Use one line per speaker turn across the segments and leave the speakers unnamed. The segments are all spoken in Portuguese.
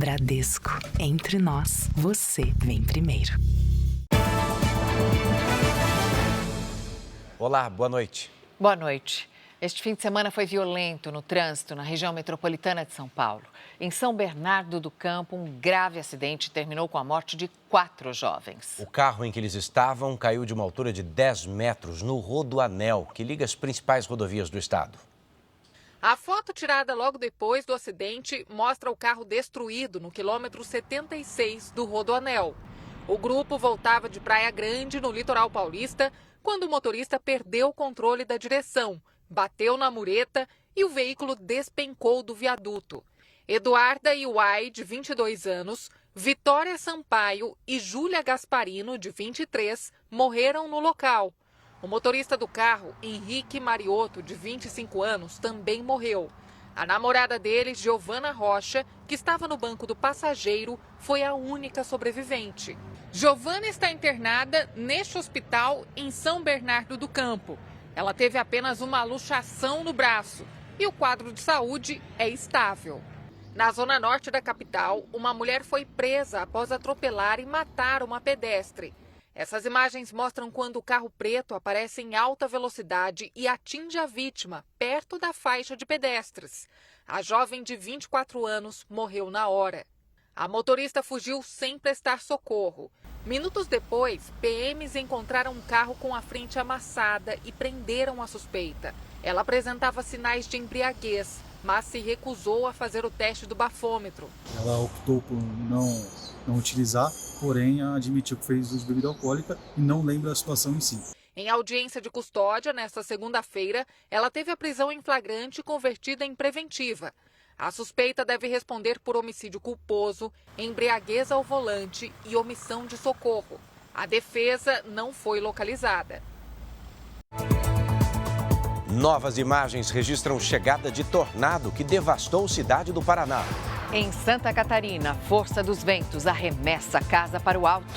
Bradesco. Entre nós, você vem primeiro.
Olá, boa noite.
Boa noite. Este fim de semana foi violento no trânsito na região metropolitana de São Paulo. Em São Bernardo do Campo, um grave acidente terminou com a morte de 4 jovens.
O carro em que eles estavam caiu de uma altura de 10 metros no Rodoanel, que liga as principais rodovias do estado.
A foto tirada logo depois do acidente mostra o carro destruído no quilômetro 76 do Rodoanel. O grupo voltava de Praia Grande, no litoral paulista, quando o motorista perdeu o controle da direção, bateu na mureta e o veículo despencou do viaduto. Eduarda Iuai, de 22 anos, Vitória Sampaio e Júlia Gasparino, de 23, morreram no local. O motorista do carro, Henrique Mariotto, de 25 anos, também morreu. A namorada dele, Giovana Rocha, que estava no banco do passageiro, foi a única sobrevivente. Giovana está internada neste hospital em São Bernardo do Campo. Ela teve apenas uma luxação no braço e o quadro de saúde é estável. Na zona norte da capital, uma mulher foi presa após atropelar e matar uma pedestre. Essas imagens mostram quando o carro preto aparece em alta velocidade e atinge a vítima perto da faixa de pedestres. A jovem de 24 anos morreu na hora. A motorista fugiu sem prestar socorro. Minutos depois, PMs encontraram um carro com a frente amassada e prenderam a suspeita. Ela apresentava sinais de embriaguez, mas se recusou a fazer o teste do bafômetro.
Ela optou por não utilizar, porém admitiu que fez uso de bebida alcoólica e não lembra a situação em si.
Em audiência de custódia, nesta segunda-feira, ela teve a prisão em flagrante convertida em preventiva. A suspeita deve responder por homicídio culposo, embriaguez ao volante e omissão de socorro. A defesa não foi localizada.
Novas imagens registram chegada de tornado que devastou cidade do Paraná.
Em Santa Catarina, força dos ventos arremessa a casa para o alto.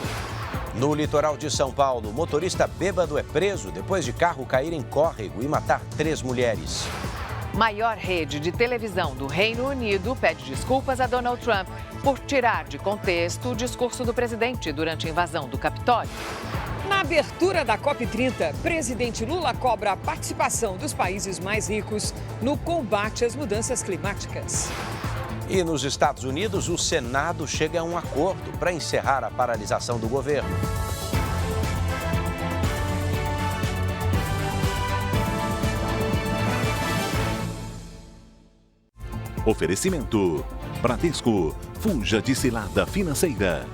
No litoral de São Paulo, motorista bêbado é preso depois de carro cair em córrego e matar 3 mulheres.
Maior rede de televisão do Reino Unido pede desculpas a Donald Trump por tirar de contexto o discurso do presidente durante a invasão do Capitólio.
Na abertura da COP30, presidente Lula cobra a participação dos países mais ricos no combate às mudanças climáticas.
E nos Estados Unidos, o Senado chega a um acordo para encerrar a paralisação do governo.
Oferecimento: Bradesco. Fuja de cilada financeira.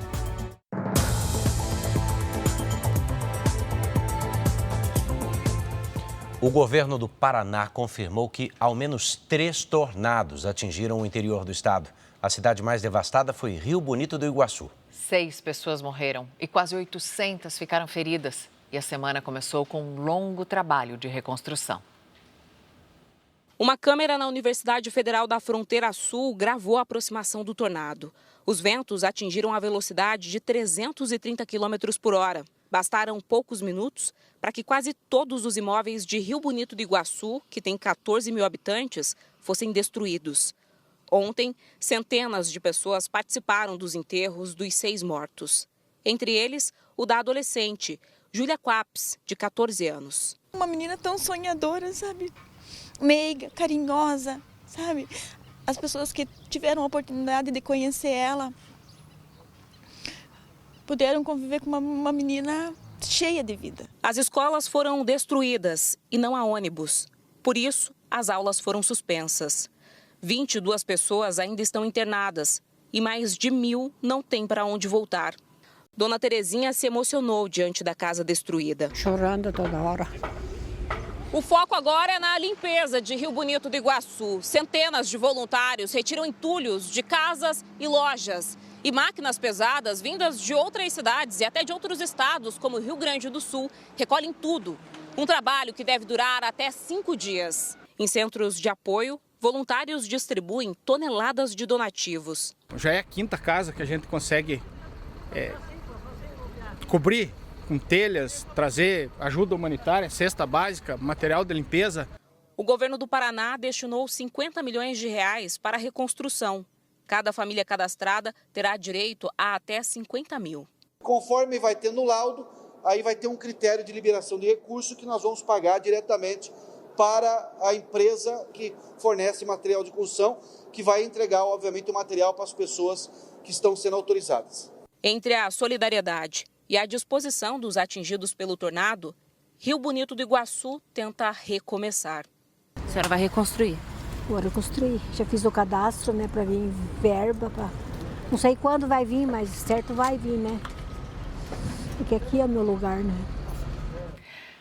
O governo do Paraná confirmou que ao menos 3 tornados atingiram o interior do estado. A cidade mais devastada foi Rio Bonito do Iguaçu.
6 pessoas morreram e quase 800 ficaram feridas. E a semana começou com um longo trabalho de reconstrução.
Uma câmera na Universidade Federal da Fronteira Sul gravou a aproximação do tornado. Os ventos atingiram a velocidade de 330 km por hora. Bastaram poucos minutos para que quase todos os imóveis de Rio Bonito do Iguaçu, que tem 14 mil habitantes, fossem destruídos. Ontem, centenas de pessoas participaram dos enterros dos 6 mortos. Entre eles, o da adolescente, Júlia Quapes, de 14 anos.
Uma menina tão sonhadora, sabe? Meiga, carinhosa, sabe? As pessoas que tiveram a oportunidade de conhecer ela puderam conviver com uma menina cheia de vida.
As escolas foram destruídas e não há ônibus. Por isso, as aulas foram suspensas. 22 pessoas ainda estão internadas e mais de 1.000 não têm para onde voltar. Dona Terezinha se emocionou diante da casa destruída.
Chorando toda hora.
O foco agora é na limpeza de Rio Bonito do Iguaçu. Centenas de voluntários retiram entulhos de casas e lojas. E máquinas pesadas vindas de outras cidades e até de outros estados, como Rio Grande do Sul, recolhem tudo. Um trabalho que deve durar até 5 dias. Em centros de apoio, voluntários distribuem toneladas de donativos.
Já é a 5ª casa que a gente consegue cobrir com telhas, trazer ajuda humanitária, cesta básica, material de limpeza.
O governo do Paraná destinou 50 milhões de reais para a reconstrução. Cada família cadastrada terá direito a até 50 mil.
Conforme vai ter no laudo, aí vai ter um critério de liberação de recurso que nós vamos pagar diretamente para a empresa que fornece material de construção, que vai entregar, obviamente, o material para as pessoas que estão sendo autorizadas.
Entre a solidariedade e a disposição dos atingidos pelo tornado, Rio Bonito do Iguaçu tenta recomeçar.
A senhora vai reconstruir?
Vou reconstruir. Já fiz o cadastro, né, para vir verba. Não sei quando vai vir, mas certo vai vir, né? Porque aqui é o meu lugar, né?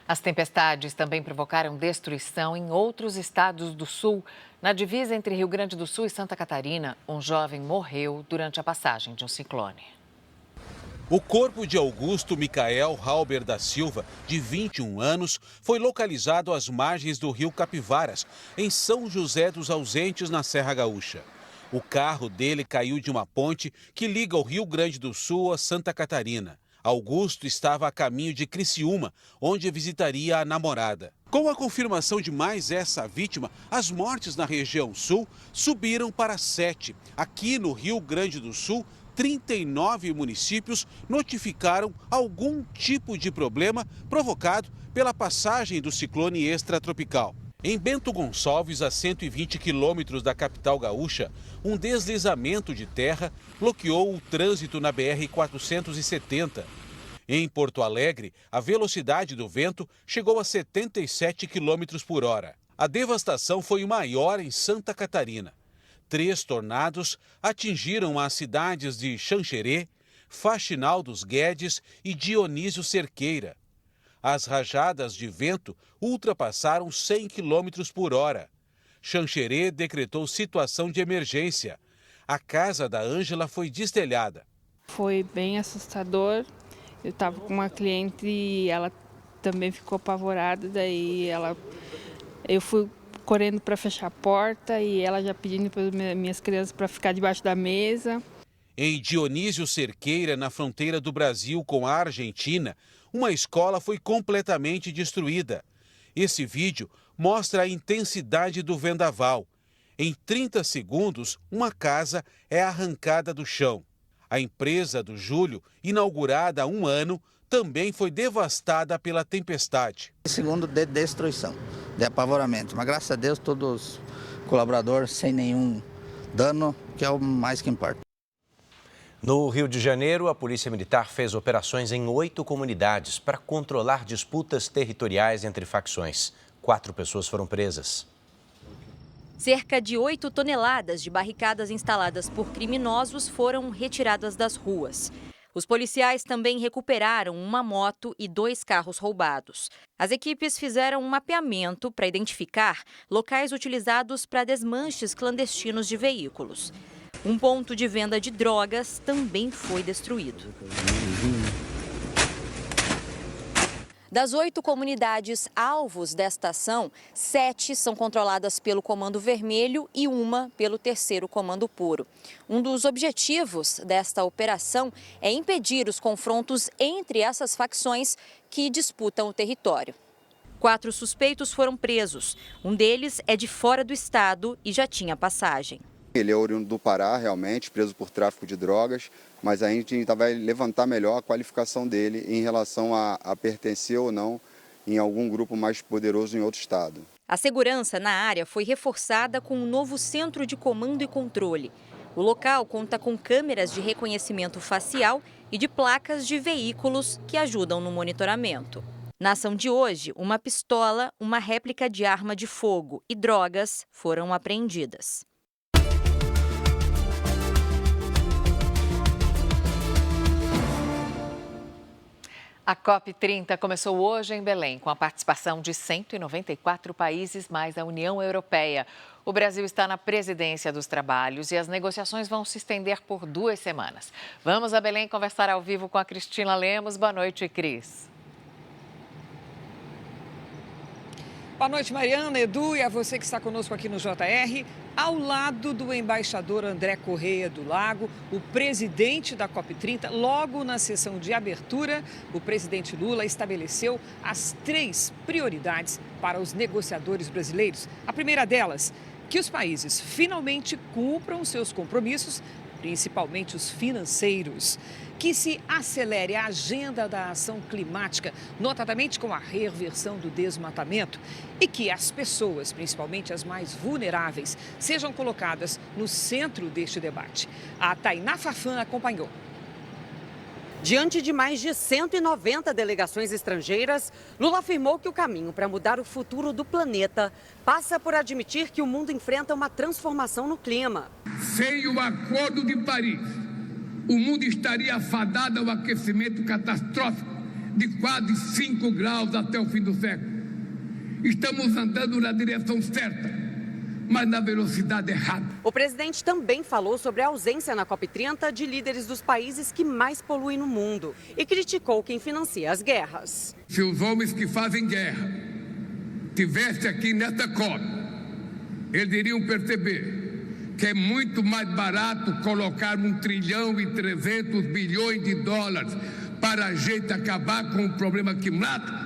As tempestades também provocaram destruição em outros estados do sul. Na divisa entre Rio Grande do Sul e Santa Catarina, um jovem morreu durante a passagem de um ciclone.
O corpo de Augusto Micael Halber da Silva, de 21 anos, foi localizado às margens do rio Capivaras, em São José dos Ausentes, na Serra Gaúcha. O carro dele caiu de uma ponte que liga o Rio Grande do Sul a Santa Catarina. Augusto estava a caminho de Criciúma, onde visitaria a namorada. Com a confirmação de mais essa vítima, as mortes na região sul subiram para 7. Aqui no Rio Grande do Sul, 39 municípios notificaram algum tipo de problema provocado pela passagem do ciclone extratropical. Em Bento Gonçalves, a 120 quilômetros da capital gaúcha, um deslizamento de terra bloqueou o trânsito na BR-470. Em Porto Alegre, a velocidade do vento chegou a 77 quilômetros por hora. A devastação foi maior em Santa Catarina. 3 tornados atingiram as cidades de Xanxerê, Faxinal dos Guedes e Dionísio Cerqueira. As rajadas de vento ultrapassaram 100 km por hora. Xanxerê decretou situação de emergência. A casa da Ângela foi destelhada.
Foi bem assustador. Eu estava com uma cliente e ela também ficou apavorada. Daí eu fui correndo para fechar a porta e ela já pedindo para minhas crianças para ficar debaixo da mesa.
Em Dionísio Cerqueira, na fronteira do Brasil com a Argentina, uma escola foi completamente destruída. Esse vídeo mostra a intensidade do vendaval. Em 30 segundos, uma casa é arrancada do chão. A empresa do Júlio, inaugurada há um ano, também foi devastada pela tempestade.
Segundo de destruição, de apavoramento. Mas graças a Deus todos os colaboradores sem nenhum dano, que é o mais que importa.
No Rio de Janeiro, a Polícia Militar fez operações em 8 comunidades para controlar disputas territoriais entre facções. 4 pessoas foram presas.
Cerca de 8 toneladas de barricadas instaladas por criminosos foram retiradas das ruas. Os policiais também recuperaram uma moto e 2 carros roubados. As equipes fizeram um mapeamento para identificar locais utilizados para desmanches clandestinos de veículos. Um ponto de venda de drogas também foi destruído. Das 8 comunidades alvos desta ação, 7 são controladas pelo Comando Vermelho e uma pelo 3º Comando Puro. Um dos objetivos desta operação é impedir os confrontos entre essas facções que disputam o território. 4 suspeitos foram presos. Um deles é de fora do estado e já tinha passagem.
Ele é oriundo do Pará, realmente, preso por tráfico de drogas, mas a gente ainda vai levantar melhor a qualificação dele em relação a pertencer ou não em algum grupo mais poderoso em outro estado.
A segurança na área foi reforçada com um novo centro de comando e controle. O local conta com câmeras de reconhecimento facial e de placas de veículos que ajudam no monitoramento. Na ação de hoje, uma pistola, uma réplica de arma de fogo e drogas foram apreendidas.
A COP30 começou hoje em Belém, com a participação de 194 países mais a União Europeia. O Brasil está na presidência dos trabalhos e as negociações vão se estender por 2 semanas. Vamos a Belém conversar ao vivo com a Cristina Lemos. Boa noite, Cris.
Boa noite, Mariana, Edu e a você que está conosco aqui no JR. Ao lado do embaixador André Correia do Lago, o presidente da COP30, logo na sessão de abertura, o presidente Lula estabeleceu as 3 prioridades para os negociadores brasileiros. A primeira delas, que os países finalmente cumpram seus compromissos, principalmente os financeiros, que se acelere a agenda da ação climática, notadamente com a reversão do desmatamento, e que as pessoas, principalmente as mais vulneráveis, sejam colocadas no centro deste debate. A Tainá Fafan acompanhou.
Diante de mais de 190 delegações estrangeiras, Lula afirmou que o caminho para mudar o futuro do planeta passa por admitir que o mundo enfrenta uma transformação no clima.
Sem o Acordo de Paris, o mundo estaria afadado ao aquecimento catastrófico de quase 5 graus até o fim do século. Estamos andando na direção certa, mas na velocidade errada.
O presidente também falou sobre a ausência na COP30 de líderes dos países que mais poluem no mundo e criticou quem financia as guerras.
Se os homens que fazem guerra estivessem aqui nesta COP, eles iriam perceber que é muito mais barato colocar 1 trilhão e 300 bilhões de dólares para a gente acabar com o problema climático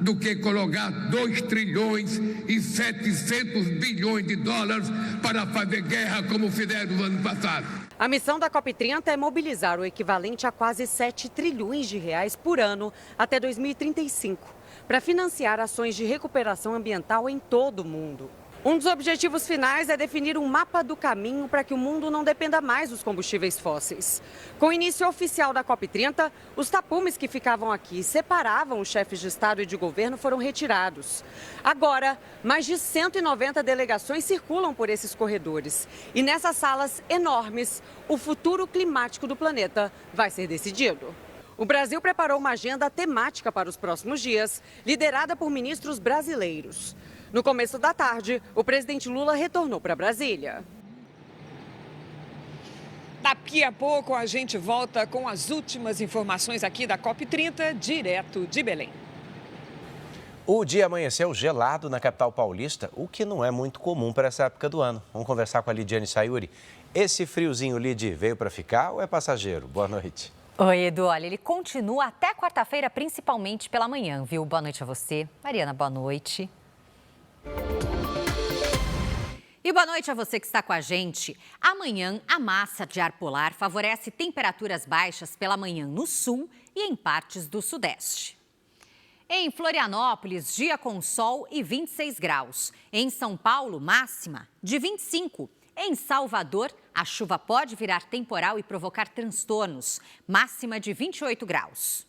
do que colocar 2 trilhões e 700 bilhões de dólares para fazer guerra como fizeram no ano passado.
A missão da COP30 é mobilizar o equivalente a quase 7 trilhões de reais por ano até 2035, para financiar ações de recuperação ambiental em todo o mundo. Um dos objetivos finais é definir um mapa do caminho para que o mundo não dependa mais dos combustíveis fósseis. Com o início oficial da COP30, os tapumes que ficavam aqui e separavam os chefes de Estado e de governo foram retirados. Agora, mais de 190 delegações circulam por esses corredores. E nessas salas enormes, o futuro climático do planeta vai ser decidido. O Brasil preparou uma agenda temática para os próximos dias, liderada por ministros brasileiros. No começo da tarde, o presidente Lula retornou para Brasília.
Daqui a pouco a gente volta com as últimas informações aqui da COP30, direto de Belém.
O dia amanheceu gelado na capital paulista, o que não é muito comum para essa época do ano. Vamos conversar com a Lidiane Sayuri. Esse friozinho, Lid, veio para ficar ou é passageiro? Boa noite.
Oi, Edu. Olha, ele continua até quarta-feira, principalmente pela manhã, viu? Boa noite a você. Mariana, boa noite. E boa noite a você que está com a gente. Amanhã, a massa de ar polar favorece temperaturas baixas pela manhã no sul e em partes do sudeste. Em Florianópolis, dia com sol e 26 graus. Em São Paulo, máxima de 25. Em Salvador, a chuva pode virar temporal e provocar transtornos. Máxima de 28 graus.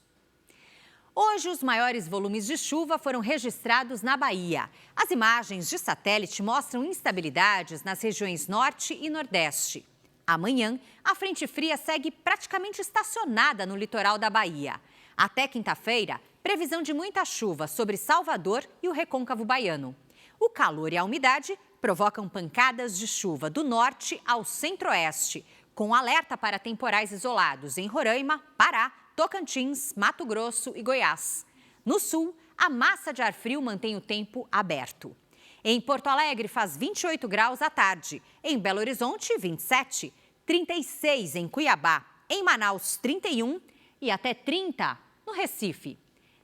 Hoje, os maiores volumes de chuva foram registrados na Bahia. As imagens de satélite mostram instabilidades nas regiões norte e nordeste. Amanhã, a frente fria segue praticamente estacionada no litoral da Bahia. Até quinta-feira, previsão de muita chuva sobre Salvador e o recôncavo baiano. O calor e a umidade provocam pancadas de chuva do norte ao centro-oeste, com alerta para temporais isolados em Roraima, Pará, Tocantins, Mato Grosso e Goiás. No sul, a massa de ar frio mantém o tempo aberto. Em Porto Alegre, faz 28 graus à tarde. Em Belo Horizonte, 27. 36 em Cuiabá. Em Manaus, 31 e até 30 no Recife.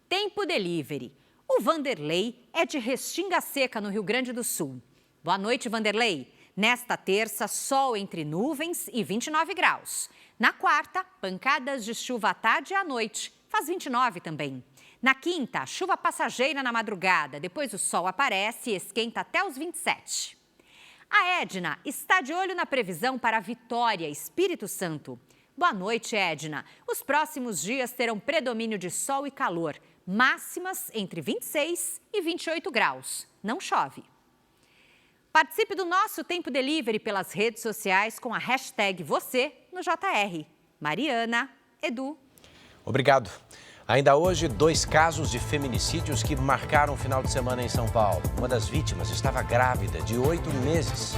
Tempo delivery. O Vanderlei é de Restinga Seca, no Rio Grande do Sul. Boa noite, Vanderlei. Nesta terça, sol entre nuvens e 29 graus. Na quarta, pancadas de chuva à tarde e à noite. Faz 29 também. Na quinta, chuva passageira na madrugada. Depois o sol aparece e esquenta até os 27. A Edna está de olho na previsão para Vitória, Espírito Santo. Boa noite, Edna. Os próximos dias terão predomínio de sol e calor. Máximas entre 26 e 28 graus. Não chove. Participe do nosso Tempo Delivery pelas redes sociais com a hashtag você no JR. Mariana, Edu.
Obrigado. Ainda hoje, 2 casos de feminicídios que marcaram o final de semana em São Paulo. Uma das vítimas estava grávida, de 8 meses.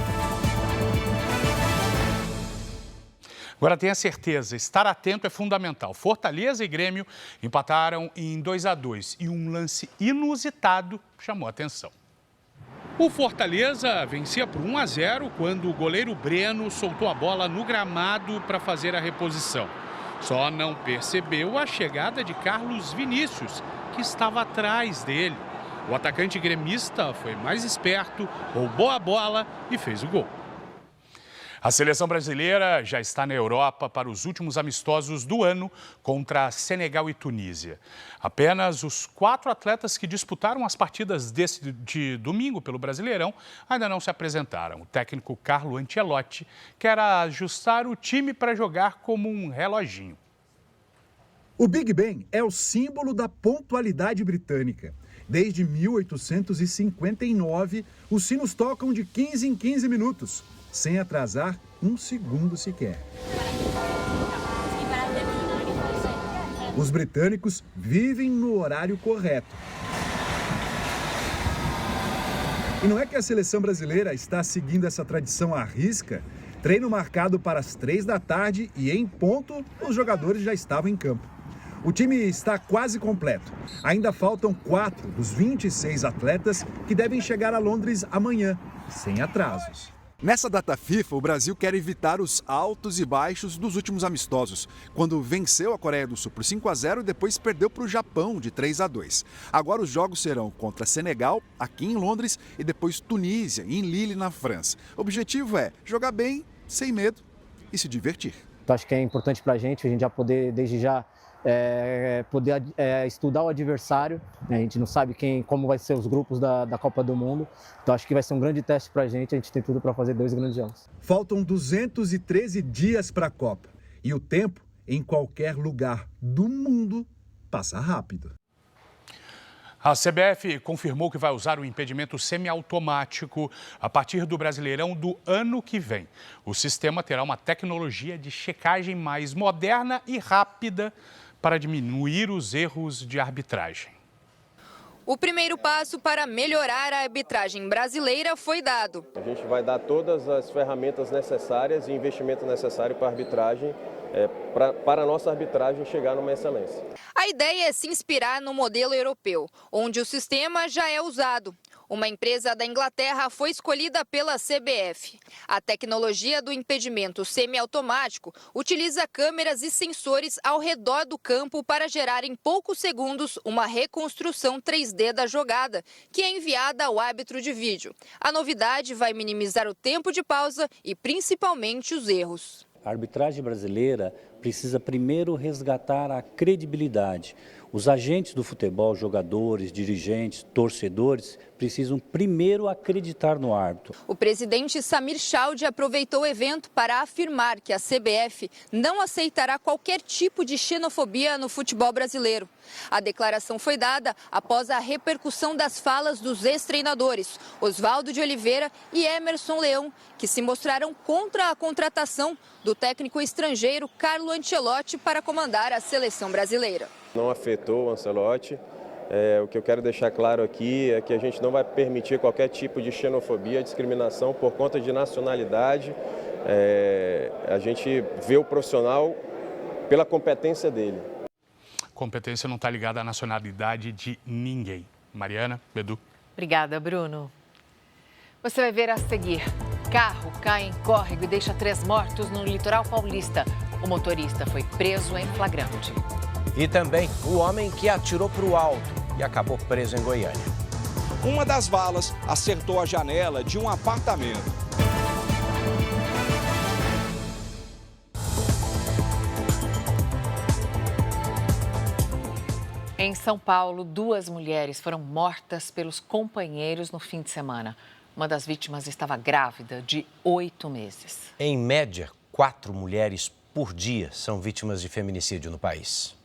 Agora tenha certeza, estar atento é fundamental. Fortaleza e Grêmio empataram em 2-2 e um lance inusitado chamou a atenção. O Fortaleza vencia por 1-0 quando o goleiro Breno soltou a bola no gramado para fazer a reposição. Só não percebeu a chegada de Carlos Vinícius, que estava atrás dele. O atacante gremista foi mais esperto, roubou a bola e fez o gol. A seleção brasileira já está na Europa para os últimos amistosos do ano contra Senegal e Tunísia. Apenas os 4 atletas que disputaram as partidas de domingo pelo Brasileirão ainda não se apresentaram. O técnico Carlo Ancelotti quer ajustar o time para jogar como um reloginho.
O Big Ben é o símbolo da pontualidade britânica. Desde 1859, os sinos tocam de 15 em 15 minutos. Sem atrasar um segundo sequer. Os britânicos vivem no horário correto. E não é que a seleção brasileira está seguindo essa tradição à risca? Treino marcado para as 3 da tarde e em ponto, os jogadores já estavam em campo. O time está quase completo. Ainda faltam 4 dos 26 atletas que devem chegar a Londres amanhã, sem atrasos. Nessa data FIFA, o Brasil quer evitar os altos e baixos dos últimos amistosos, quando venceu a Coreia do Sul por 5-0 e depois perdeu para o Japão de 3-2. Agora os jogos serão contra Senegal, aqui em Londres, e depois Tunísia, em Lille, na França. O objetivo é jogar bem, sem medo e se divertir.
Então, acho que é importante para a gente já poder, desde já, estudar o adversário. A gente não sabe como vai ser os grupos da Copa do Mundo, então acho que vai ser um grande teste para a gente tem tudo para fazer 2 grandes jogos.
Faltam 213 dias para a Copa e o tempo em qualquer lugar do mundo passa rápido.
A CBF confirmou que vai usar o impedimento semiautomático a partir do Brasileirão do ano que vem. O sistema terá uma tecnologia de checagem mais moderna e rápida para diminuir os erros de arbitragem.
O primeiro passo para melhorar a arbitragem brasileira foi dado.
A gente vai dar todas as ferramentas necessárias e investimento necessário para a arbitragem, para a nossa arbitragem chegar numa excelência.
A ideia é se inspirar no modelo europeu, onde o sistema já é usado. Uma empresa da Inglaterra foi escolhida pela CBF. A tecnologia do impedimento semiautomático utiliza câmeras e sensores ao redor do campo para gerar em poucos segundos uma reconstrução 3D da jogada, que é enviada ao árbitro de vídeo. A novidade vai minimizar o tempo de pausa e principalmente os erros.
A arbitragem brasileira precisa primeiro resgatar a credibilidade. Os agentes do futebol, jogadores, dirigentes, torcedores, precisam primeiro acreditar no árbitro.
O presidente Samir Chaudhry aproveitou o evento para afirmar que a CBF não aceitará qualquer tipo de xenofobia no futebol brasileiro. A declaração foi dada após a repercussão das falas dos ex-treinadores Oswaldo de Oliveira e Emerson Leão, que se mostraram contra a contratação do técnico estrangeiro Carlo Ancelotti para comandar a seleção brasileira.
Não afetou o Ancelotti. O que eu quero deixar claro aqui é que a gente não vai permitir qualquer tipo de xenofobia, discriminação por conta de nacionalidade. A gente vê o profissional pela competência dele.
Competência não está ligada à nacionalidade de ninguém. Mariana, Edu.
Obrigada, Bruno. Você vai ver a seguir. Carro cai em córrego e deixa 3 mortos no litoral paulista. O motorista foi preso em flagrante.
E também o homem que atirou para o alto e acabou preso em Goiânia.
Uma das balas acertou a janela de um apartamento.
Em São Paulo, 2 mulheres foram mortas pelos companheiros no fim de semana. Uma das vítimas estava grávida de 8 meses.
Em média, 4 mulheres por dia são vítimas de feminicídio no país.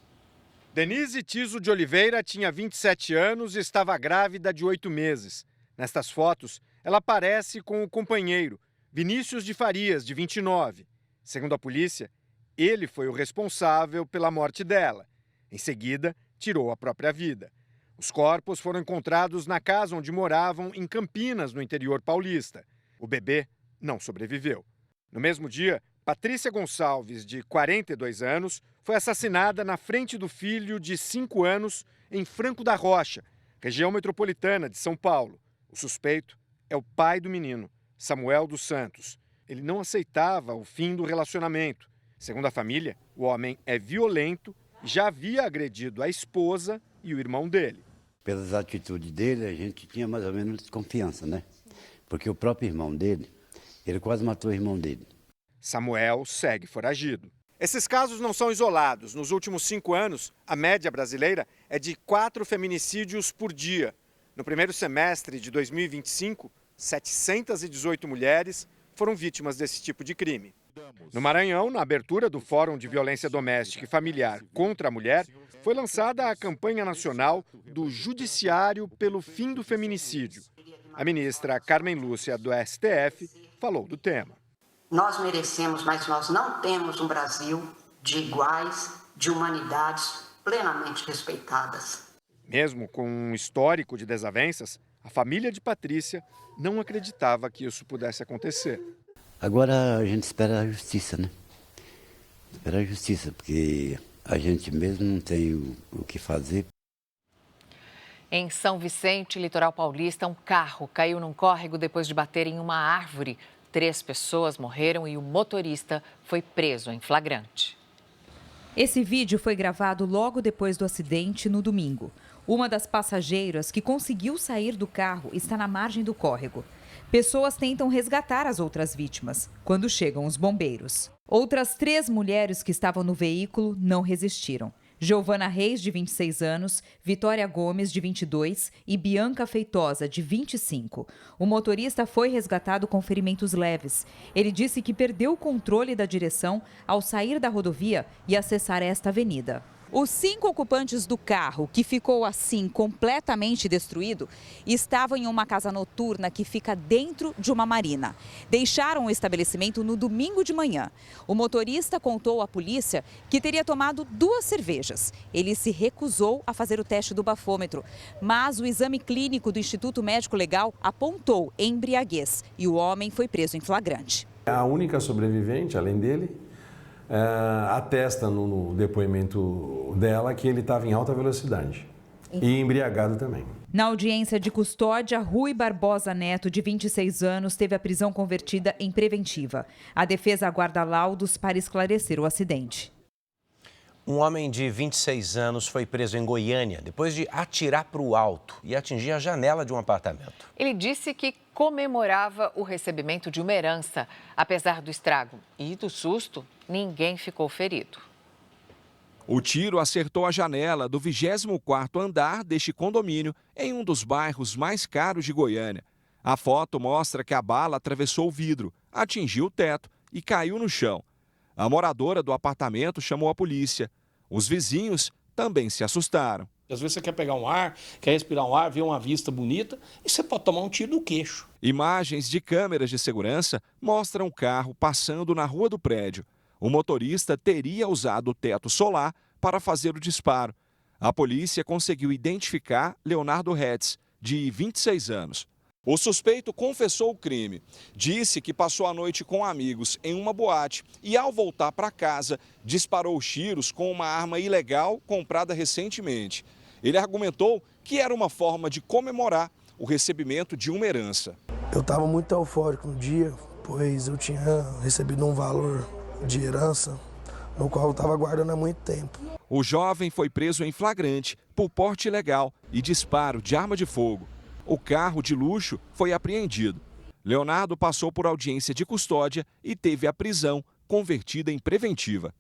Denise Tiso de Oliveira tinha 27 anos e estava grávida de 8 meses. Nestas fotos, ela aparece com o companheiro, Vinícius de Farias, de 29. Segundo a polícia, ele foi o responsável pela morte dela. Em seguida, tirou a própria vida. Os corpos foram encontrados na casa onde moravam, em Campinas, no interior paulista. O bebê não sobreviveu. No mesmo dia, Patrícia Gonçalves, de 42 anos, foi assassinada na frente do filho de 5 anos em Franco da Rocha, região metropolitana de São Paulo. O suspeito é o pai do menino, Samuel dos Santos. Ele não aceitava o fim do relacionamento. Segundo a família, o homem é violento e já havia agredido a esposa e o irmão dele.
pelas atitudes dele, a gente tinha mais ou menos desconfiança, né? Porque o próprio irmão dele, ele quase matou o irmão dele.
Samuel segue foragido. Esses casos não são isolados. Nos últimos 5 anos, a média brasileira é de 4 feminicídios por dia. No primeiro semestre de 2025, 718 mulheres foram vítimas desse tipo de crime. No Maranhão, na abertura do Fórum de Violência Doméstica e Familiar contra a Mulher, foi lançada a campanha nacional do Judiciário pelo Fim do Feminicídio. A ministra Carmen Lúcia, do STF, falou do tema.
Nós merecemos, mas nós não temos um Brasil de iguais, de humanidades plenamente respeitadas.
Mesmo com um histórico de desavenças, a família de Patrícia não acreditava que isso pudesse acontecer.
Agora a gente espera a justiça, né? Espera a justiça, porque a gente mesmo não tem o que fazer.
Em São Vicente, litoral paulista, um carro caiu num córrego depois de bater em uma árvore. 3 pessoas morreram e o motorista foi preso em flagrante.
Esse vídeo foi gravado logo depois do acidente no domingo. Uma das passageiras que conseguiu sair do carro está na margem do córrego. Pessoas tentam resgatar as outras vítimas quando chegam os bombeiros. Outras 3 mulheres que estavam no veículo não resistiram. Giovana Reis, de 26 anos, Vitória Gomes, de 22 e Bianca Feitosa, de 25. O motorista foi resgatado com ferimentos leves. Ele disse que perdeu o controle da direção ao sair da rodovia e acessar esta avenida. Os 5 ocupantes do carro, que ficou assim completamente destruído, estavam em uma casa noturna que fica dentro de uma marina. Deixaram o estabelecimento no domingo de manhã. O motorista contou à polícia que teria tomado 2 cervejas. Ele se recusou a fazer o teste do bafômetro, mas o exame clínico do Instituto Médico Legal apontou embriaguez e o homem foi preso em flagrante.
A única sobrevivente, além dele, atesta no depoimento dela que ele estava em alta velocidade e embriagado também.
Na audiência de custódia, Rui Barbosa Neto, de 26 anos, teve a prisão convertida em preventiva. A defesa aguarda laudos para esclarecer o acidente.
Um homem de 26 anos foi preso em Goiânia depois de atirar para o alto e atingir a janela de um apartamento.
Ele disse que comemorava o recebimento de uma herança. Apesar do estrago e do susto, ninguém ficou ferido.
O tiro acertou a janela do 24º andar deste condomínio em um dos bairros mais caros de Goiânia. A foto mostra que a bala atravessou o vidro, atingiu o teto e caiu no chão. A moradora do apartamento chamou a polícia. Os vizinhos também se assustaram.
Às vezes você quer pegar um ar, quer respirar um ar, ver uma vista bonita e você pode tomar um tiro no queixo.
Imagens de câmeras de segurança mostram o carro passando na rua do prédio. O motorista teria usado o teto solar para fazer o disparo. A polícia conseguiu identificar Leonardo Retz, de 26 anos. O suspeito confessou o crime. Disse que passou a noite com amigos em uma boate e, ao voltar para casa, disparou tiros com uma arma ilegal comprada recentemente. Ele argumentou que era uma forma de comemorar o recebimento de uma herança.
Eu estava muito eufórico no dia, pois eu tinha recebido um valor de herança, no qual eu estava guardando há muito tempo.
O jovem foi preso em flagrante por porte ilegal e disparo de arma de fogo. O carro de luxo foi apreendido. Leonardo passou por audiência de custódia e teve a prisão convertida em preventiva.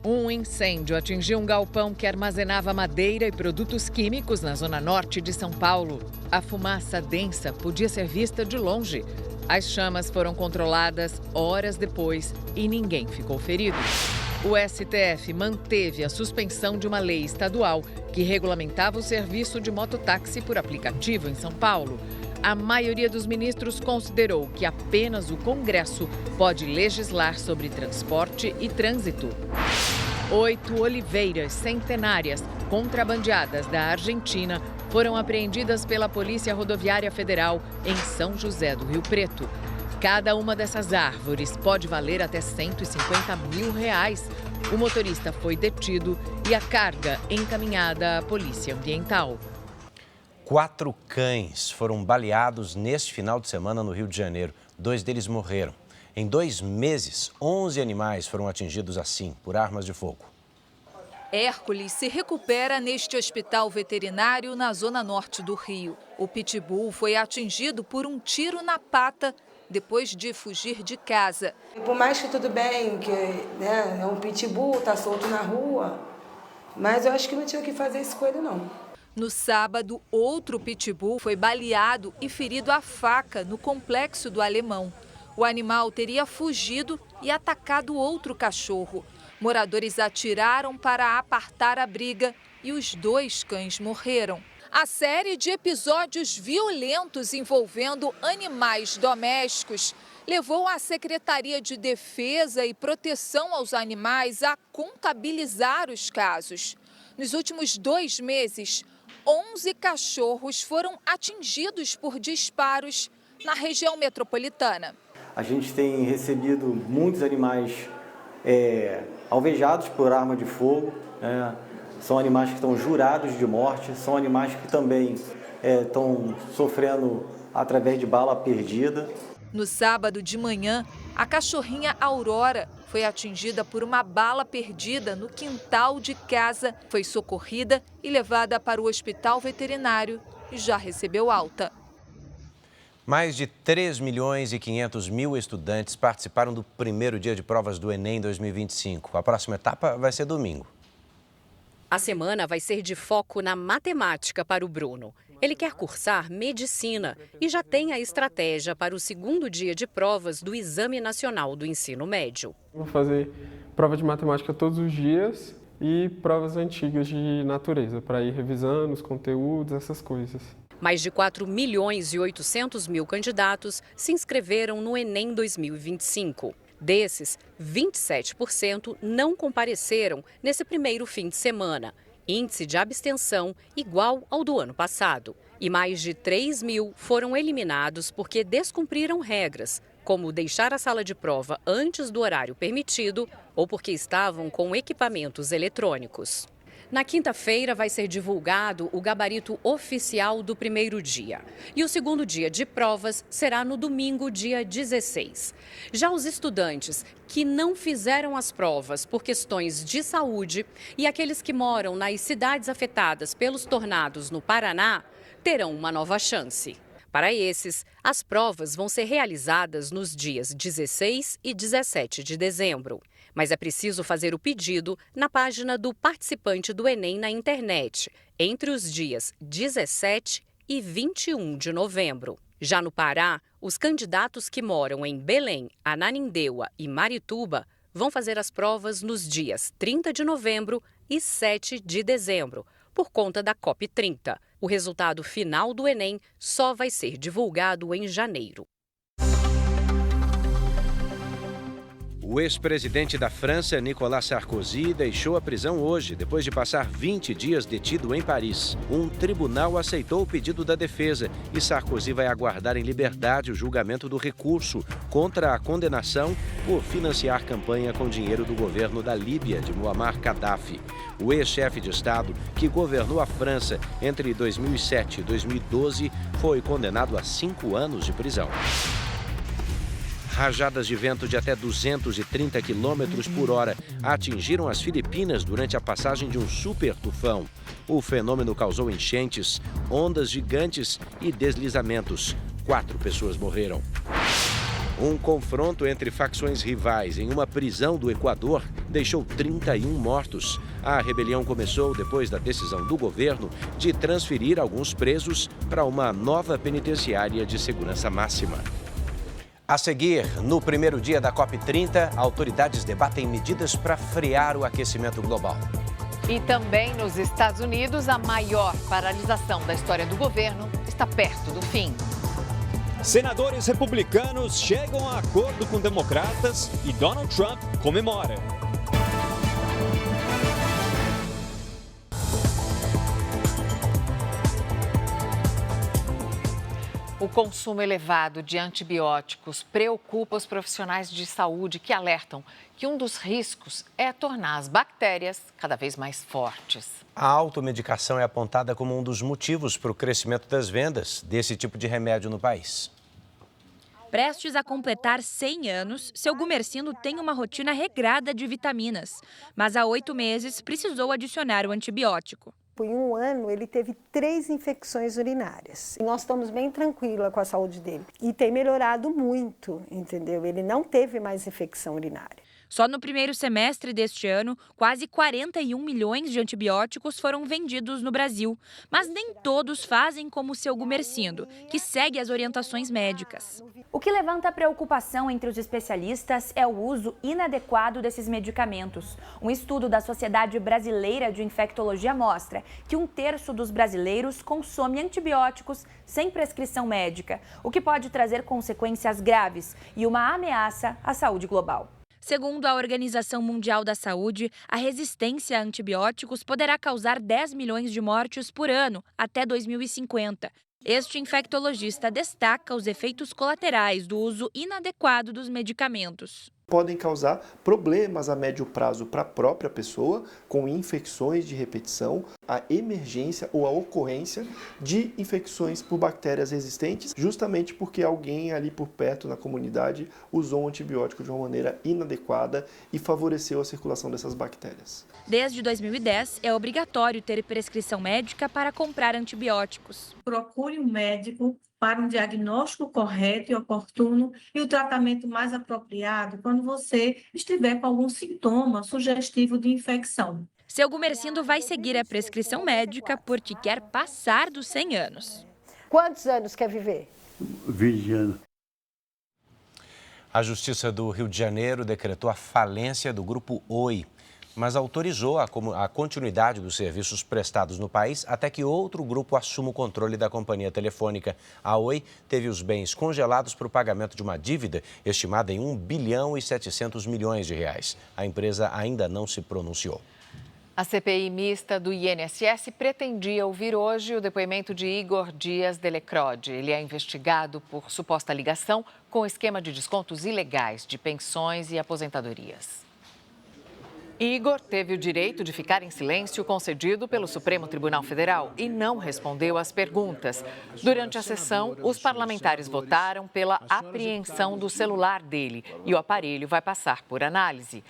Um incêndio atingiu um galpão que armazenava madeira e produtos químicos na zona norte de São Paulo. A fumaça densa podia ser vista de longe. As chamas foram controladas horas depois e ninguém ficou ferido. O STF manteve a suspensão de uma lei estadual que regulamentava o serviço de mototáxi por aplicativo em São Paulo. A maioria dos ministros considerou que apenas o Congresso pode legislar sobre transporte e trânsito. 8 oliveiras centenárias contrabandeadas da Argentina foram apreendidas pela Polícia Rodoviária Federal em São José do Rio Preto. Cada uma dessas árvores pode valer até R$150 mil. O motorista foi detido e a carga encaminhada à Polícia Ambiental.
4 cães foram baleados neste final de semana no Rio de Janeiro. 2 deles morreram. Em 2 meses, 11 animais foram atingidos assim, por armas de fogo.
Hércules se recupera neste hospital veterinário na zona norte do Rio. O pitbull foi atingido por um tiro na pata depois de fugir de casa.
Por mais que tudo bem, que é um pitbull, tá solto na rua, mas eu acho que não tinha o que fazer isso com ele, não.
No sábado, outro pitbull foi baleado e ferido à faca no complexo do Alemão. O animal teria fugido e atacado outro cachorro. Moradores atiraram para apartar a briga e os 2 cães morreram. A série de episódios violentos envolvendo animais domésticos levou a Secretaria de Defesa e Proteção aos Animais a contabilizar os casos. Nos últimos 2 meses, 11 cachorros foram atingidos por disparos na região metropolitana.
A gente tem recebido muitos animais alvejados por arma de fogo, são animais que estão jurados de morte, são animais que também estão sofrendo através de bala perdida.
No sábado de manhã, a cachorrinha Aurora foi atingida por uma bala perdida no quintal de casa, foi socorrida e levada para o hospital veterinário e já recebeu alta.
Mais de 3.500.000 estudantes participaram do primeiro dia de provas do Enem 2025. A próxima etapa vai ser domingo.
A semana vai ser de foco na matemática para o Bruno. Ele quer cursar medicina e já tem a estratégia para o segundo dia de provas do Exame Nacional do Ensino Médio.
Vou fazer prova de matemática todos os dias e provas antigas de natureza, para ir revisando os conteúdos, essas coisas.
Mais de 4.800.000 candidatos se inscreveram no Enem 2025. Desses, 27% não compareceram nesse primeiro fim de semana, índice de abstenção igual ao do ano passado. E mais de 3.000 foram eliminados porque descumpriram regras, como deixar a sala de prova antes do horário permitido ou porque estavam com equipamentos eletrônicos. Na quinta-feira vai ser divulgado o gabarito oficial do primeiro dia. E o segundo dia de provas será no domingo, dia 16. Já os estudantes que não fizeram as provas por questões de saúde e aqueles que moram nas cidades afetadas pelos tornados no Paraná terão uma nova chance. Para esses, as provas vão ser realizadas nos dias 16 e 17 de dezembro. Mas é preciso fazer o pedido na página do participante do Enem na internet, entre os dias 17 e 21 de novembro. Já no Pará, os candidatos que moram em Belém, Ananindeua e Marituba vão fazer as provas nos dias 30 de novembro e 7 de dezembro, por conta da COP30. O resultado final do Enem só vai ser divulgado em janeiro.
O ex-presidente da França, Nicolas Sarkozy, deixou a prisão hoje, depois de passar 20 dias detido em Paris. Um tribunal aceitou o pedido da defesa e Sarkozy vai aguardar em liberdade o julgamento do recurso contra a condenação por financiar campanha com dinheiro do governo da Líbia, de Muammar Gaddafi. O ex-chefe de Estado, que governou a França entre 2007 e 2012, foi condenado a 5 anos de prisão. Rajadas de vento de até 230 km por hora atingiram as Filipinas durante a passagem de um super tufão. O fenômeno causou enchentes, ondas gigantes e deslizamentos. 4 pessoas morreram. Um confronto entre facções rivais em uma prisão do Equador deixou 31 mortos. A rebelião começou depois da decisão do governo de transferir alguns presos para uma nova penitenciária de segurança máxima. A seguir, no primeiro dia da COP30, autoridades debatem medidas para frear o aquecimento global.
E também nos Estados Unidos, a maior paralisação da história do governo está perto do fim.
Senadores republicanos chegam a acordo com democratas e Donald Trump comemora.
O consumo elevado de antibióticos preocupa os profissionais de saúde que alertam que um dos riscos é tornar as bactérias cada vez mais fortes.
A automedicação é apontada como um dos motivos para o crescimento das vendas desse tipo de remédio no país.
Prestes a completar 100 anos, seu Gumercindo tem uma rotina regrada de vitaminas, mas há 8 meses precisou adicionar o antibiótico.
Em um ano, ele teve 3 infecções urinárias. Nós estamos bem tranquilos com a saúde dele. E tem melhorado muito, entendeu? Ele não teve mais infecção urinária.
Só no primeiro semestre deste ano, quase 41 milhões de antibióticos foram vendidos no Brasil. Mas nem todos fazem como o seu Gumercindo, que segue as orientações médicas.
O que levanta preocupação entre os especialistas é o uso inadequado desses medicamentos. Um estudo da Sociedade Brasileira de Infectologia mostra que 1/3 dos brasileiros consome antibióticos sem prescrição médica, o que pode trazer consequências graves e uma ameaça à saúde global.
Segundo a Organização Mundial da Saúde, a resistência a antibióticos poderá causar 10 milhões de mortes por ano até 2050. Este infectologista destaca os efeitos colaterais do uso inadequado dos medicamentos.
Podem causar problemas a médio prazo para a própria pessoa, com infecções de repetição, a emergência ou a ocorrência de infecções por bactérias resistentes, justamente porque alguém ali por perto na comunidade usou um antibiótico de uma maneira inadequada e favoreceu a circulação dessas bactérias.
Desde 2010, é obrigatório ter prescrição médica para comprar antibióticos.
Procure um médico para um diagnóstico correto e oportuno e o tratamento mais apropriado quando você estiver com algum sintoma sugestivo de infecção.
Seu Gumercindo vai seguir a prescrição médica porque quer passar dos 100 anos.
Quantos anos quer viver?
20 anos.
A Justiça do Rio de Janeiro decretou a falência do Grupo Oi, mas autorizou a continuidade dos serviços prestados no país até que outro grupo assuma o controle da companhia telefônica. A Oi teve os bens congelados para o pagamento de uma dívida estimada em 1 bilhão e 700 milhões de reais. A empresa ainda não se pronunciou.
A CPI mista do INSS pretendia ouvir hoje o depoimento de Igor Dias Delecrode. Ele é investigado por suposta ligação com o esquema de descontos ilegais de pensões e aposentadorias. Igor teve o direito de ficar em silêncio concedido pelo Supremo Tribunal Federal e não respondeu às perguntas. Durante a sessão, os parlamentares votaram pela apreensão do celular dele e o aparelho vai passar por análise.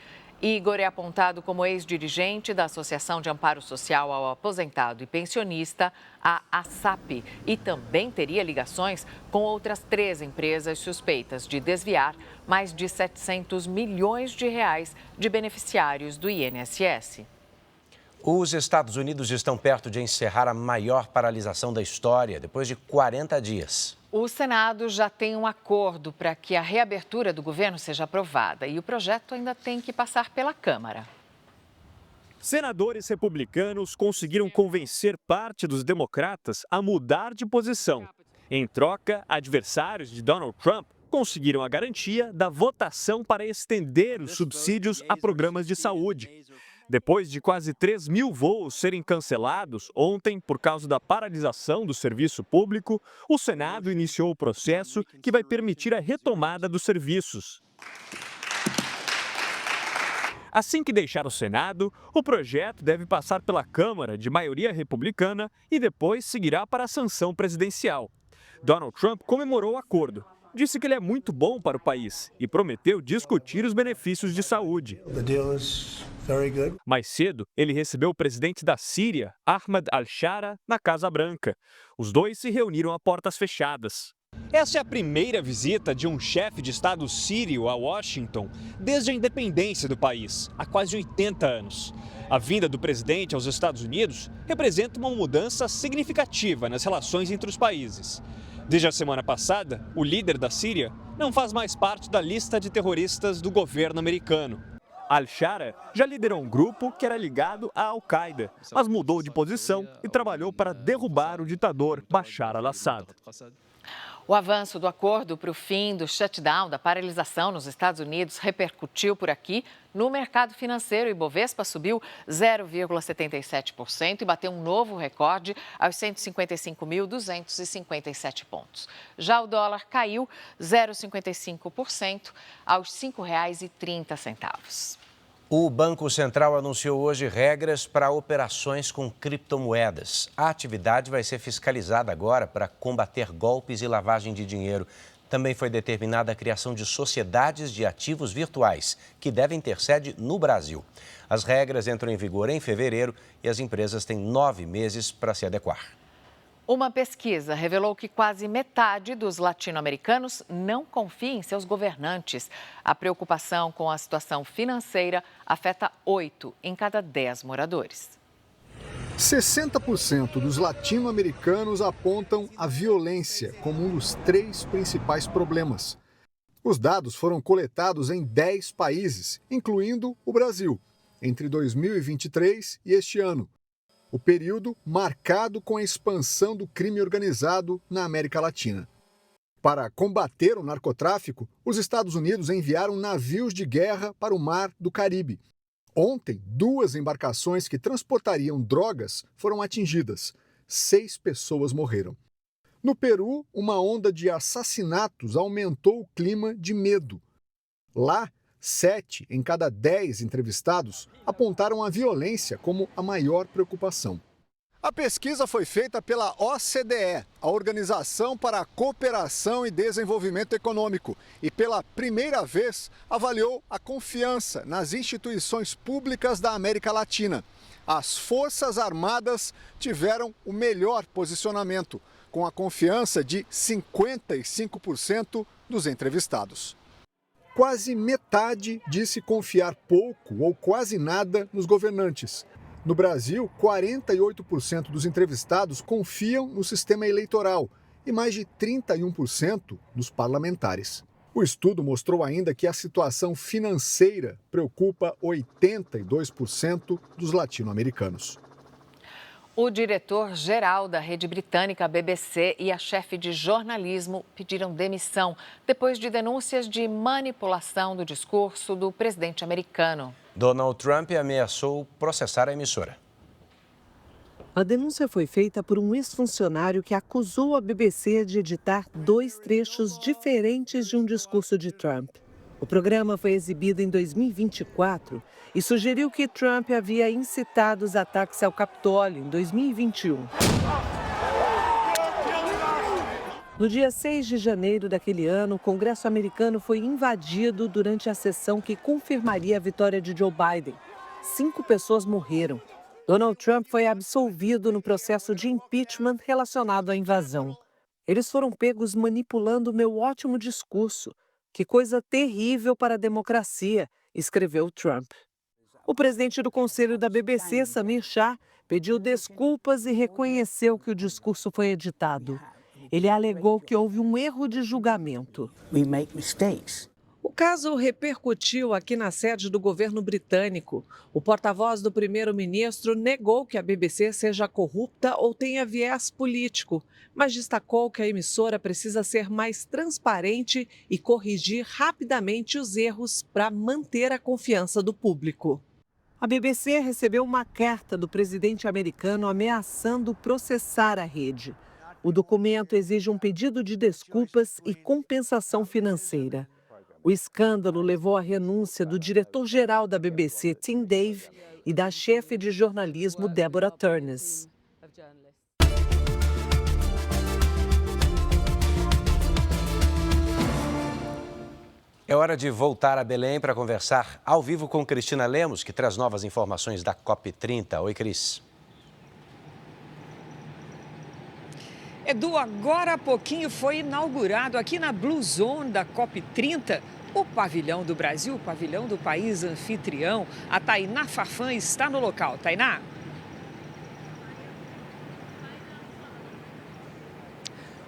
Igor é apontado como ex-dirigente da Associação de Amparo Social ao Aposentado e Pensionista, a ASAP, e também teria ligações com outras 3 empresas suspeitas de desviar mais de 700 milhões de reais de beneficiários do INSS.
Os Estados Unidos estão perto de encerrar a maior paralisação da história, depois de 40 dias.
O Senado já tem um acordo para que a reabertura do governo seja aprovada e o projeto ainda tem que passar pela Câmara.
Senadores republicanos conseguiram convencer parte dos democratas a mudar de posição. Em troca, adversários de Donald Trump conseguiram a garantia da votação para estender os subsídios a programas de saúde. Depois de quase 3 mil voos serem cancelados ontem por causa da paralisação do serviço público, o Senado iniciou o processo que vai permitir a retomada dos serviços. Assim que deixar o Senado, o projeto deve passar pela Câmara de maioria republicana e depois seguirá para a sanção presidencial. Donald Trump comemorou o acordo. Disse que ele é muito bom para o país e prometeu discutir os benefícios de saúde. Mais cedo, ele recebeu o presidente da Síria, Ahmed al-Shara, na Casa Branca. Os dois se reuniram a portas fechadas. Essa é a primeira visita de um chefe de Estado sírio a Washington desde a independência do país, há quase 80 anos. A vinda do presidente aos Estados Unidos representa uma mudança significativa nas relações entre os países. Desde a semana passada, o líder da Síria não faz mais parte da lista de terroristas do governo americano. Al-Shara já liderou um grupo que era ligado à Al-Qaeda, mas mudou de posição e trabalhou para derrubar o ditador Bashar al-Assad.
O avanço do acordo para o fim do shutdown, da paralisação nos Estados Unidos, repercutiu por aqui no mercado financeiro. O Ibovespa subiu 0,77% e bateu um novo recorde aos 155.257 pontos. Já o dólar caiu 0,55% aos R$ 5,30.
O Banco Central anunciou hoje regras para operações com criptomoedas. A atividade vai ser fiscalizada agora para combater golpes e lavagem de dinheiro. Também foi determinada a criação de sociedades de ativos virtuais, que devem ter sede no Brasil. As regras entram em vigor em fevereiro e as empresas têm 9 meses para se adequar.
Uma pesquisa revelou que quase metade dos latino-americanos não confia em seus governantes. A preocupação com a situação financeira afeta 8 em cada 10 moradores.
60% dos latino-americanos apontam a violência como um dos 3 principais problemas. Os dados foram coletados em 10 países, incluindo o Brasil, entre 2023 e este ano. O período marcado com a expansão do crime organizado na América Latina. Para combater o narcotráfico, os Estados Unidos enviaram navios de guerra para o Mar do Caribe. Ontem, 2 embarcações que transportariam drogas foram atingidas. 6 pessoas morreram. No Peru, uma onda de assassinatos aumentou o clima de medo. Lá, 7 em cada 10 entrevistados apontaram a violência como a maior preocupação. A pesquisa foi feita pela OCDE, a Organização para a Cooperação e Desenvolvimento Econômico, e pela primeira vez avaliou a confiança nas instituições públicas da América Latina. As Forças Armadas tiveram o melhor posicionamento, com a confiança de 55% dos entrevistados. Quase metade disse confiar pouco ou quase nada nos governantes. No Brasil, 48% dos entrevistados confiam no sistema eleitoral e mais de 31% nos parlamentares. O estudo mostrou ainda que a situação financeira preocupa 82% dos latino-americanos.
O diretor-geral da rede britânica BBC e a chefe de jornalismo pediram demissão depois de denúncias de manipulação do discurso do presidente americano.
Donald Trump ameaçou processar a emissora.
A denúncia foi feita por um ex-funcionário que acusou a BBC de editar 2 trechos diferentes de um discurso de Trump. O programa foi exibido em 2024 e sugeriu que Trump havia incitado os ataques ao Capitólio em 2021. No dia 6 de janeiro daquele ano, o Congresso americano foi invadido durante a sessão que confirmaria a vitória de Joe Biden. 5 pessoas morreram. Donald Trump foi absolvido no processo de impeachment relacionado à invasão. Eles foram pegos manipulando meu ótimo discurso. Que coisa terrível para a democracia, escreveu Trump. O presidente do conselho da BBC, Samir Shah, pediu desculpas e reconheceu que o discurso foi editado. Ele alegou que houve um erro de julgamento. O caso repercutiu aqui na sede do governo britânico. O porta-voz do primeiro-ministro negou que a BBC seja corrupta ou tenha viés político, mas destacou que a emissora precisa ser mais transparente e corrigir rapidamente os erros para manter a confiança do público. A BBC recebeu uma carta do presidente americano ameaçando processar a rede. O documento exige um pedido de desculpas e compensação financeira. O escândalo levou à renúncia do diretor-geral da BBC, Tim Dave, e da chefe de jornalismo, Deborah Turness.
É hora de voltar a Belém para conversar ao vivo com Cristina Lemos, que traz novas informações da COP30. Oi, Cris.
Edu, agora há pouquinho foi inaugurado aqui na Blue Zone da COP30 o pavilhão do Brasil, o pavilhão do país anfitrião. A Tainá Farfan está no local. Tainá?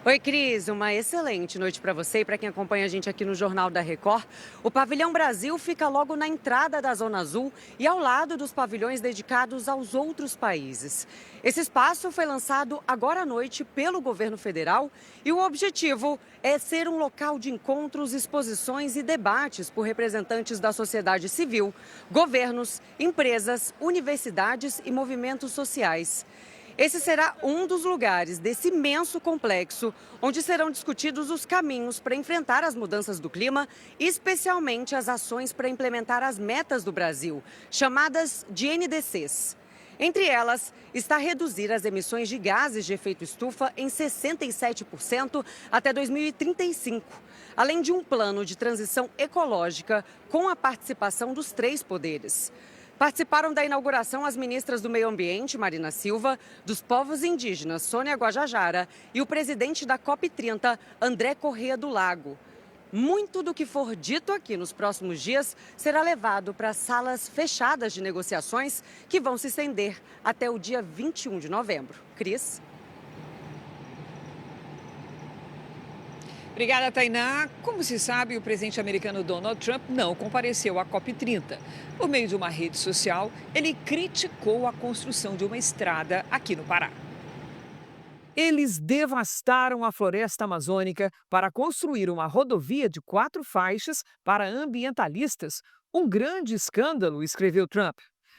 Oi, Cris, uma excelente noite para você e para quem acompanha a gente aqui no Jornal da Record. O Pavilhão Brasil fica logo na entrada da Zona Azul e ao lado dos pavilhões dedicados aos outros países. Esse espaço foi lançado agora à noite pelo governo federal e o objetivo é ser um local de encontros, exposições e debates por representantes da sociedade civil, governos, empresas, universidades e movimentos sociais. Esse será um dos lugares desse imenso complexo, onde serão discutidos os caminhos para enfrentar as mudanças do clima, especialmente as ações para implementar as metas do Brasil, chamadas de NDCs. Entre elas, está reduzir as emissões de gases de efeito estufa em 67% até 2035, além de um plano de transição ecológica com a participação dos 3 poderes. Participaram da inauguração as ministras do Meio Ambiente, Marina Silva, dos povos indígenas, Sônia Guajajara, e o presidente da COP30, André Corrêa do Lago. Muito do que for dito aqui nos próximos dias será levado para salas fechadas de negociações que vão se estender até o dia 21 de novembro. Cris?
Obrigada, Tainá. Como se sabe, o presidente americano Donald Trump não compareceu à COP30. Por meio de uma rede social, ele criticou a construção de uma estrada aqui no Pará. Eles devastaram a floresta amazônica para construir uma rodovia de 4 faixas para ambientalistas. Um grande escândalo, escreveu Trump.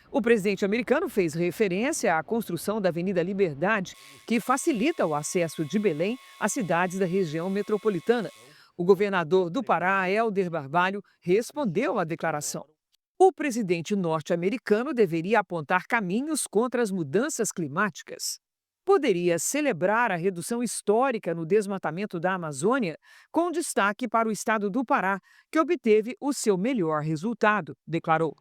O presidente americano fez referência à construção da Avenida Liberdade, que facilita o acesso de Belém às cidades da região metropolitana. O governador do Pará, Helder Barbalho, respondeu à declaração. O presidente norte-americano deveria apontar caminhos contra as mudanças climáticas. Poderia celebrar a redução histórica no desmatamento da Amazônia, com destaque para o estado do Pará, que obteve o seu melhor resultado, declarou.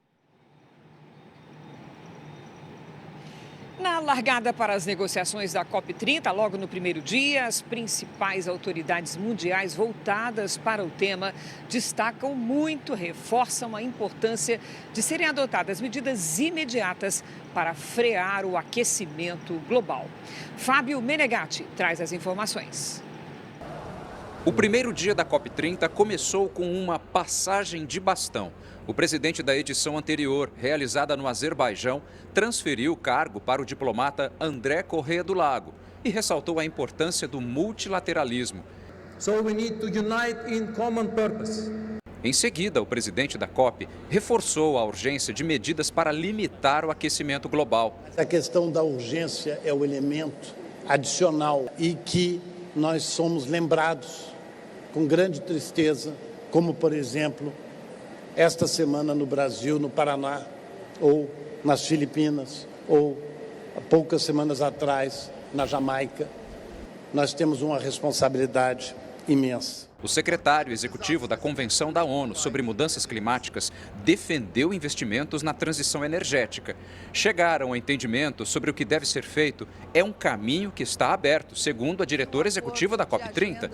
Na largada para as negociações da COP30, logo no primeiro dia, as principais autoridades mundiais voltadas para o tema destacam muito, reforçam a importância de serem adotadas medidas imediatas para frear o aquecimento global. Fábio Menegatti traz as informações.
O primeiro dia da COP30 começou com uma passagem de bastão. O presidente da edição anterior, realizada no Azerbaijão, transferiu o cargo para o diplomata André Corrêa do Lago e ressaltou a importância do multilateralismo. Em seguida, o presidente da COP reforçou a urgência de medidas para limitar o aquecimento global.
A questão da urgência é o elemento adicional e que nós somos lembrados com grande tristeza, como, por exemplo, esta semana no Brasil, no Paraná, ou nas Filipinas, ou há poucas semanas atrás na Jamaica. Nós temos uma responsabilidade imensa.
O secretário executivo da Convenção da ONU sobre Mudanças Climáticas defendeu investimentos na transição energética. Chegar a um entendimento sobre o que deve ser feito é um caminho que está aberto, segundo a diretora executiva da COP30.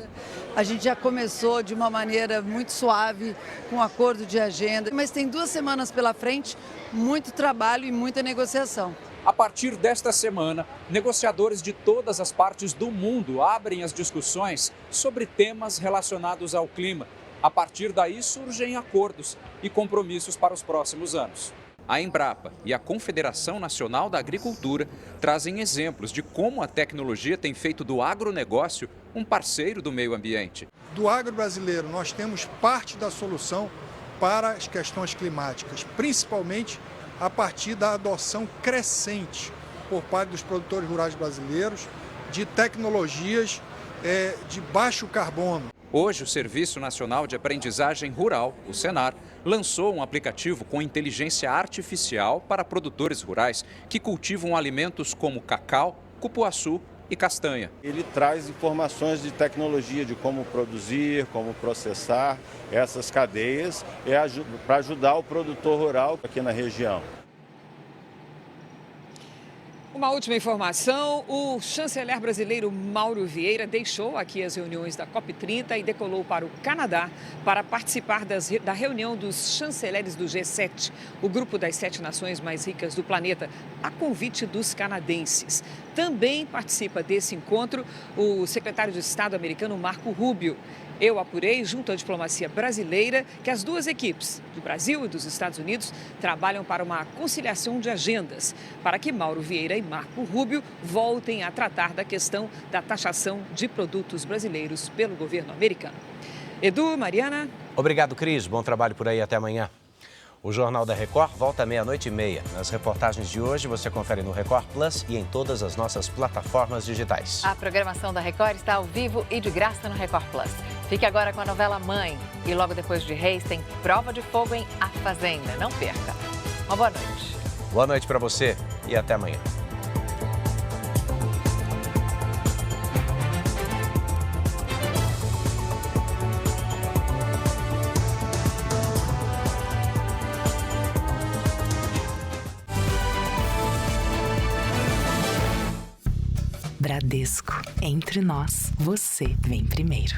A gente já começou de uma maneira muito suave, com um acordo de agenda, mas tem 2 semanas pela frente, muito trabalho e muita negociação.
A partir desta semana, negociadores de todas as partes do mundo abrem as discussões sobre temas relacionados ao clima. A partir daí surgem acordos e compromissos para os próximos anos. A Embrapa e a Confederação Nacional da Agricultura trazem exemplos de como a tecnologia tem feito do agronegócio um parceiro do meio ambiente.
Do agro brasileiro, nós temos parte da solução para as questões climáticas, principalmente a partir da adoção crescente por parte dos produtores rurais brasileiros de tecnologias de baixo carbono.
Hoje, o Serviço Nacional de Aprendizagem Rural, o Senar, lançou um aplicativo com inteligência artificial para produtores rurais que cultivam alimentos como cacau, cupuaçu e castanha.
Ele traz informações de tecnologia, de como produzir, como processar essas cadeias para ajudar o produtor rural aqui na região.
Uma última informação, o chanceler brasileiro Mauro Vieira deixou aqui as reuniões da COP30 e decolou para o Canadá para participar da reunião dos chanceleres do G7, o grupo das 7 nações mais ricas do planeta, a convite dos canadenses. Também participa desse encontro o secretário de Estado americano Marco Rubio. Eu apurei, junto à diplomacia brasileira, que as 2 equipes, do Brasil e dos Estados Unidos, trabalham para uma conciliação de agendas, para que Mauro Vieira e Marco Rubio voltem a tratar da questão da taxação de produtos brasileiros pelo governo americano. Edu, Mariana.
Obrigado, Cris. Bom trabalho por aí. Até amanhã. O Jornal da Record volta à 00:30. Nas reportagens de hoje você confere no Record Plus e em todas as nossas plataformas digitais.
A programação da Record está ao vivo e de graça no Record Plus. Fique agora com a novela Mãe. E logo depois de Reis tem Prova de Fogo em A Fazenda. Não perca. Uma boa noite.
Boa noite para você. e até amanhã.
Bradesco, entre nós, você vem primeiro.